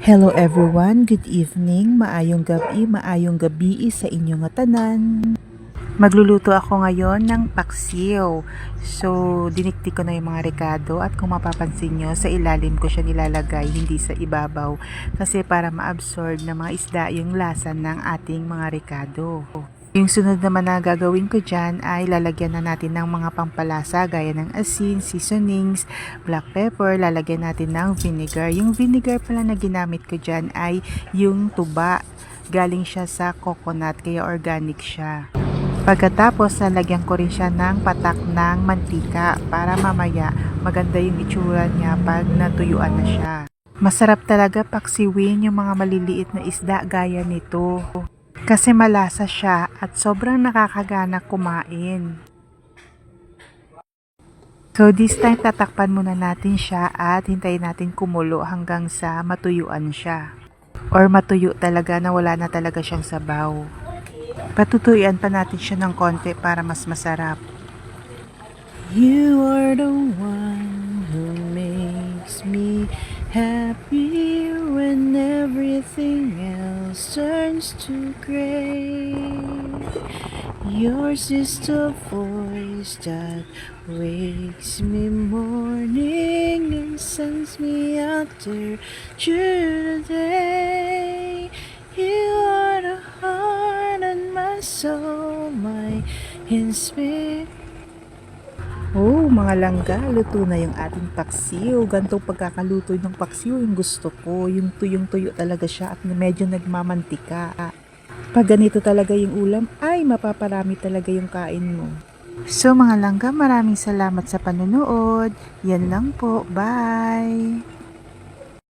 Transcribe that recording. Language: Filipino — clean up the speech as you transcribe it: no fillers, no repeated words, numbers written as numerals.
Hello everyone, good evening, maayong gabi sa inyong tanan. Magluluto ako ngayon ng paksiw. So, diniktik ko na yung mga rekado at kung mapapansin nyo, sa ilalim ko siya nilalagay, hindi sa ibabaw. Kasi para ma-absorb ng mga isda yung lasa ng ating mga rekado. Yung sunod naman na gagawin ko dyan ay lalagyan na natin ng mga pampalasa gaya ng asin, seasonings, black pepper, lalagyan natin ng vinegar. Yung vinegar pala na ginamit ko dyan ay yung tuba. Galing siya sa coconut kaya organic siya. Pagkatapos lalagyan ko rin siya ng patak ng mantika para mamaya maganda yung itsura niya pag natuyuan na siya. Masarap talaga paksiwin yung mga maliliit na isda gaya nito. Kasi malasa siya at sobrang nakakagana kumain. So this time tatakpan muna natin siya at hintayin natin kumulo hanggang sa matuyuan siya. Or matuyo talaga na wala na talaga siyang sabaw. Patutuyuan pa natin siya ng konti para mas masarap. You are the one who makes me happy when everything else turns to gray. Yours is the voice that wakes me morning and sends me out there through the day. You are the heart and my soul, my inspiration. Oh, mga langga, luto na yung ating paksiw. Gantong pagkakaluto ng paksiw yung gusto ko. Yung tuyong-tuyo talaga siya at medyo nagmamantika. Pag ganito talaga yung ulam, ay mapaparami talaga yung kain mo. So mga langga, maraming salamat sa panonood. Yan lang po. Bye!